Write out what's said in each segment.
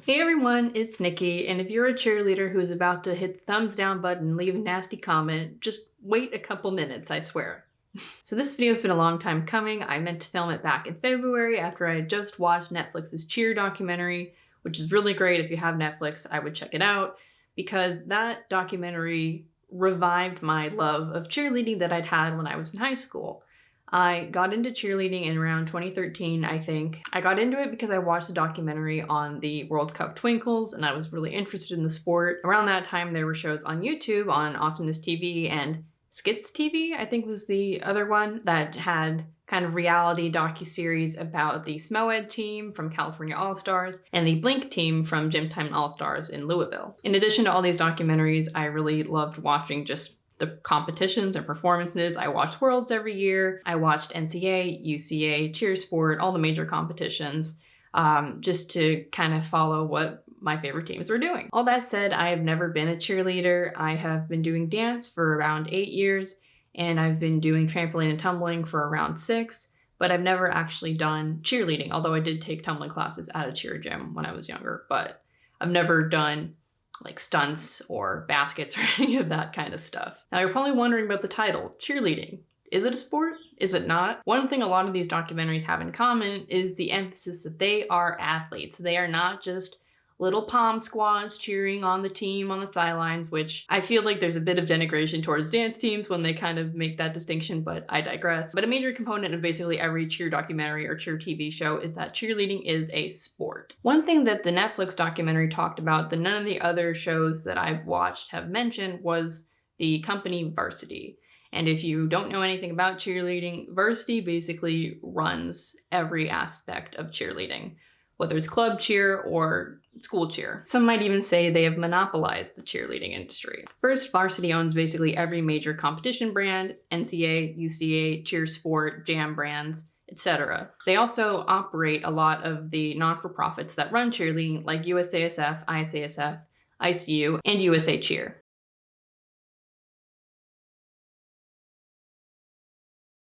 Hey everyone, it's Nikki, and if you're a cheerleader who's about to hit the thumbs down button and leave a nasty comment, just wait a couple minutes, I swear. So this video's been a long time coming. I meant to film it back in February after I had just watched Netflix's Cheer documentary, which is really great. If you have Netflix, I would check it out, because that documentary revived my love of cheerleading that I'd had when I was in high school. I got into cheerleading in around 2013, I think. I got into it because I watched a documentary on the World Cup Twinkles, and I was really interested in the sport. Around that time, there were shows on YouTube, on Awesomeness TV, and Skits TV, I think was the other one, that had kind of reality docuseries about the SMOED team from California All-Stars and the Blink team from Gym Time All-Stars in Louisville. In addition to all these documentaries, I really loved watching just the competitions and performances. I watched Worlds every year. I watched NCA, UCA, Cheer Sport, all the major competitions, just to kind of follow what my favorite teams were doing. All that said, I have never been a cheerleader. I have been doing dance for around 8 years, and I've been doing trampoline and tumbling for around 6, but I've never actually done cheerleading, although I did take tumbling classes at a cheer gym when I was younger, but I've never done like stunts or baskets or any of that kind of stuff. Now you're probably wondering about the title, cheerleading. Is it a sport? Is it not? One thing a lot of these documentaries have in common is the emphasis that they are athletes. They are not just little pom squads cheering on the team on the sidelines, which I feel like there's a bit of denigration towards dance teams when they kind of make that distinction, but I digress. But a major component of basically every cheer documentary or cheer TV show is that cheerleading is a sport. One thing that the Netflix documentary talked about that none of the other shows that I've watched have mentioned was the company Varsity. And if you don't know anything about cheerleading, Varsity basically runs every aspect of cheerleading, whether it's club cheer or school cheer. Some might even say they have monopolized the cheerleading industry. First, Varsity owns basically every major competition brand, NCA, UCA, Cheer Sport, Jam brands, etc. They also operate a lot of the non-for-profits that run cheerleading, like USASF, ISASF, ICU, and USA Cheer.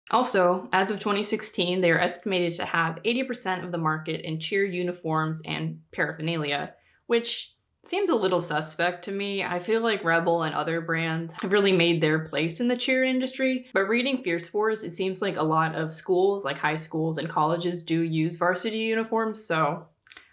Also, as of 2016, they are estimated to have 80% of the market in cheer uniforms and paraphernalia, which seems a little suspect to me. I feel like Rebel and other brands have really made their place in the cheer industry, but reading Fierce Force, it seems like a lot of schools, like high schools and colleges, do use varsity uniforms, so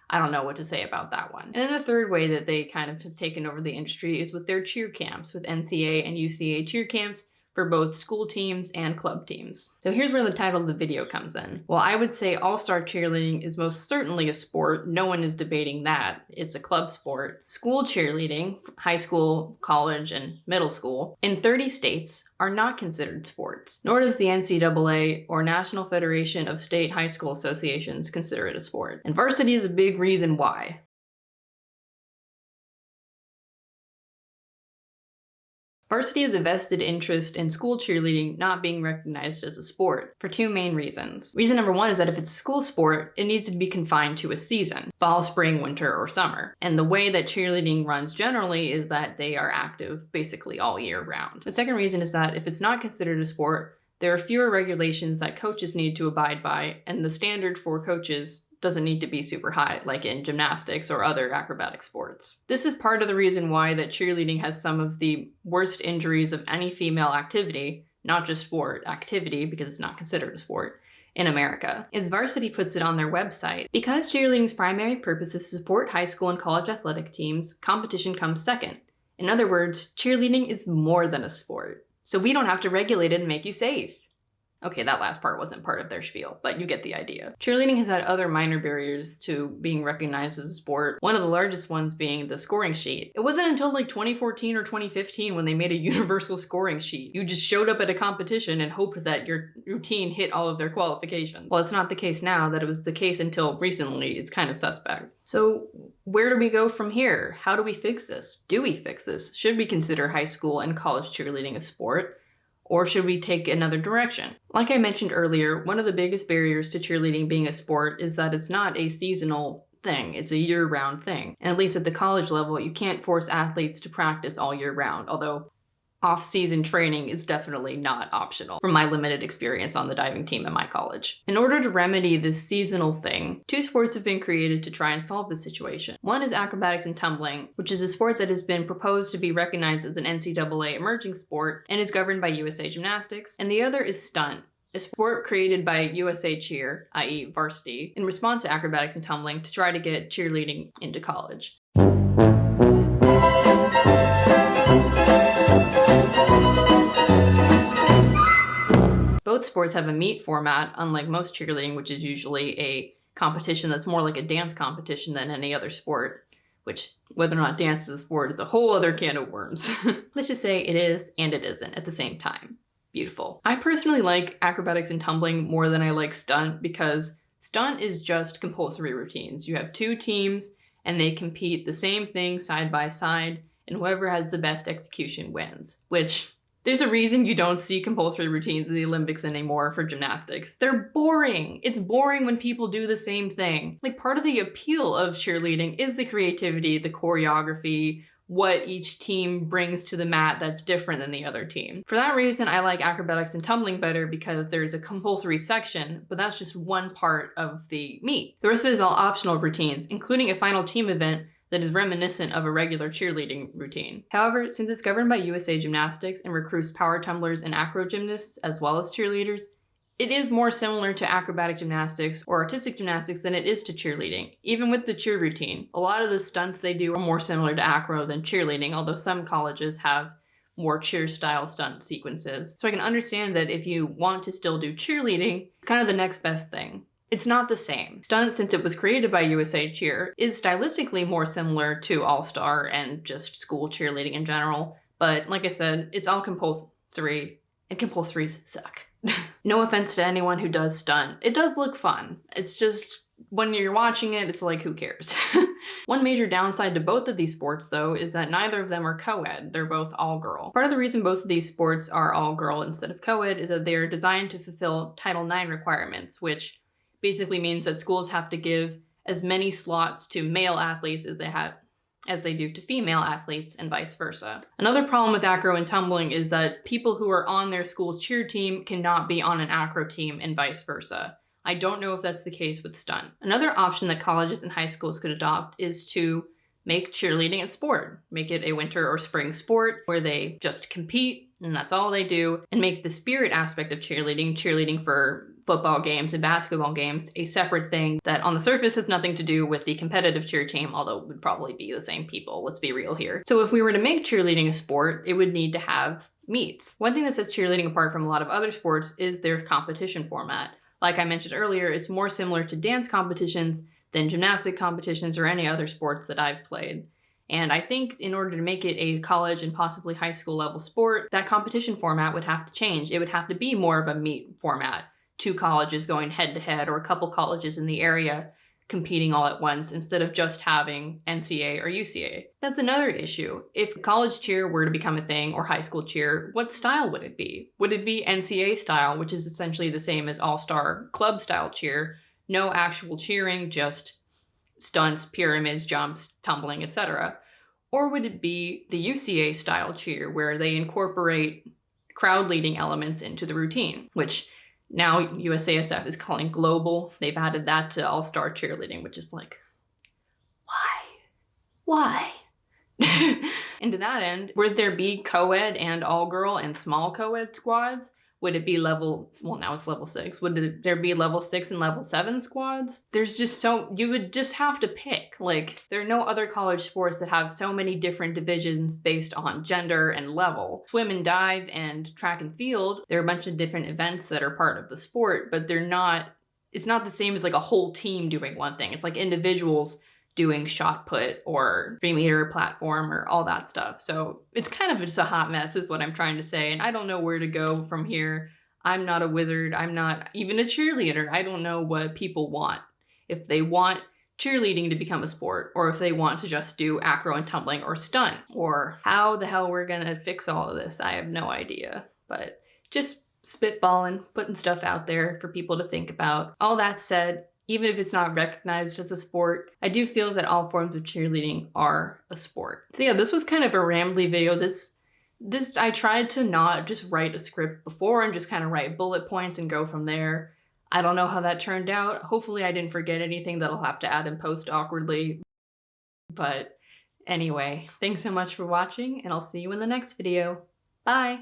I don't know what to say about that one. And then the third way that they kind of have taken over the industry is with their cheer camps, with NCA and UCA cheer camps, for both school teams and club teams. So here's where the title of the video comes in. Well, I would say all-star cheerleading is most certainly a sport. No one is debating that. It's a club sport. School cheerleading, high school, college, and middle school, in 30 states are not considered sports, nor does the NCAA or National Federation of State High School Associations consider it a sport. And varsity is a big reason why. Varsity has a vested interest in school cheerleading not being recognized as a sport for two main reasons. Reason number one is that if it's a school sport, it needs to be confined to a season, fall, spring, winter, or summer. And the way that cheerleading runs generally is that they are active basically all year round. The second reason is that if it's not considered a sport, there are fewer regulations that coaches need to abide by, and the standard for coaches doesn't need to be super high, like in gymnastics or other acrobatic sports. This is part of the reason why that cheerleading has some of the worst injuries of any female activity, not just sport, activity, because it's not considered a sport, in America. As Varsity puts it on their website, because cheerleading's primary purpose is to support high school and college athletic teams, competition comes second. In other words, cheerleading is more than a sport. So we don't have to regulate it and make you safe. Okay, that last part wasn't part of their spiel, but you get the idea. Cheerleading has had other minor barriers to being recognized as a sport, one of the largest ones being the scoring sheet. It wasn't until like 2014 or 2015 when they made a universal scoring sheet. You just showed up at a competition and hoped that your routine hit all of their qualifications. Well, it's not the case now. That it was the case until recently. It's kind of suspect. So where do we go from here? How do we fix this? Do we fix this? Should we consider high school and college cheerleading a sport? Or should we take another direction? Like I mentioned earlier, one of the biggest barriers to cheerleading being a sport is that it's not a seasonal thing. It's a year-round thing. And at least at the college level, you can't force athletes to practice all year round, although off-season training is definitely not optional from my limited experience on the diving team at my college. In order to remedy this seasonal thing, 2 sports have been created to try and solve the situation. One is acrobatics and tumbling, which is a sport that has been proposed to be recognized as an NCAA emerging sport and is governed by USA Gymnastics, and the other is STUNT, a sport created by USA Cheer, i.e. Varsity, in response to acrobatics and tumbling to try to get cheerleading into college. Both sports have a meet format, unlike most cheerleading, which is usually a competition that's more like a dance competition than any other sport, which, whether or not dance is a sport, is a whole other can of worms. Let's just say it is and it isn't at the same time. Beautiful. I personally like acrobatics and tumbling more than I like stunt because stunt is just compulsory routines. You have 2 teams and they compete the same thing side by side, and whoever has the best execution wins, which there's a reason you don't see compulsory routines in the Olympics anymore for gymnastics. They're boring. It's boring when people do the same thing. Like, part of the appeal of cheerleading is the creativity, the choreography, what each team brings to the mat that's different than the other team. For that reason, I like acrobatics and tumbling better because there's a compulsory section, but that's just one part of the meet. The rest of it is all optional routines, including a final team event that is reminiscent of a regular cheerleading routine. However, since it's governed by USA Gymnastics and recruits power tumblers and acro gymnasts as well as cheerleaders, it is more similar to acrobatic gymnastics or artistic gymnastics than it is to cheerleading, even with the cheer routine. A lot of the stunts they do are more similar to acro than cheerleading, although some colleges have more cheer-style stunt sequences. So I can understand that if you want to still do cheerleading, it's kind of the next best thing. It's not the same. Stunt, since it was created by USA Cheer, is stylistically more similar to All-Star and just school cheerleading in general, but like I said, it's all compulsory, and compulsories suck. No offense to anyone who does stunt. It does look fun. It's just, when you're watching it, it's like, who cares? One major downside to both of these sports, though, is that neither of them are co-ed. They're both all-girl. Part of the reason both of these sports are all-girl instead of co-ed is that they are designed to fulfill Title IX requirements, which basically means that schools have to give as many slots to male athletes as they do to female athletes, and vice versa. Another problem with acro and tumbling is that people who are on their school's cheer team cannot be on an acro team, and vice versa. I don't know if that's the case with stunt. Another option that colleges and high schools could adopt is to make cheerleading a sport. Make it a winter or spring sport where they just compete and that's all they do, and make the spirit aspect of cheerleading for football games and basketball games, a separate thing that on the surface has nothing to do with the competitive cheer team, although it would probably be the same people, let's be real here. So if we were to make cheerleading a sport, it would need to have meets. One thing that sets cheerleading apart from a lot of other sports is their competition format. Like I mentioned earlier, it's more similar to dance competitions than gymnastic competitions or any other sports that I've played. And I think in order to make it a college and possibly high school level sport, that competition format would have to change. It would have to be more of a meet format. 2 colleges going head to head, or a couple colleges in the area competing all at once instead of just having NCA or UCA. That's another issue. If college cheer were to become a thing, or high school cheer, what style would it be? Would it be NCA style, which is essentially the same as all-star club style cheer? No actual cheering, just stunts, pyramids, jumps, tumbling, etc. Or would it be the UCA style cheer where they incorporate crowd leading elements into the routine, which now USASF is calling global. They've added that to all-star cheerleading, which is like, why? And to that end, would there be co-ed and all-girl and small co-ed squads? Would it be level, well, now it's level 6. Would there be level 6 and level 7 squads? There's just you would just have to pick. Like, there are no other college sports that have so many different divisions based on gender and level. Swim and dive and track and field, there are a bunch of different events that are part of the sport, but it's not the same as like a whole team doing one thing. It's like individuals doing shot put or 3-meter platform or all that stuff. So it's kind of just a hot mess is what I'm trying to say. And I don't know where to go from here. I'm not a wizard. I'm not even a cheerleader. I don't know what people want. If they want cheerleading to become a sport, or if they want to just do acro and tumbling or stunt, or how the hell we're gonna fix all of this, I have no idea. But just spitballing, putting stuff out there for people to think about. All that said, even if it's not recognized as a sport, I do feel that all forms of cheerleading are a sport. So yeah, this was kind of a rambly video. This I tried to not just write a script before and just kind of write bullet points and go from there. I don't know how that turned out. Hopefully I didn't forget anything that I'll have to add in post awkwardly. But anyway, thanks so much for watching, and I'll see you in the next video. Bye!